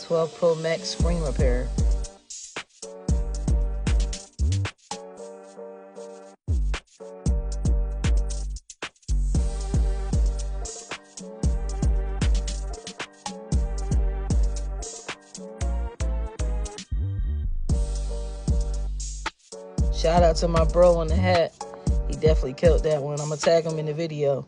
12 Pro Max screen repair. Shout out to my bro on the hat. He definitely killed that one. I'm gonna tag him in the video.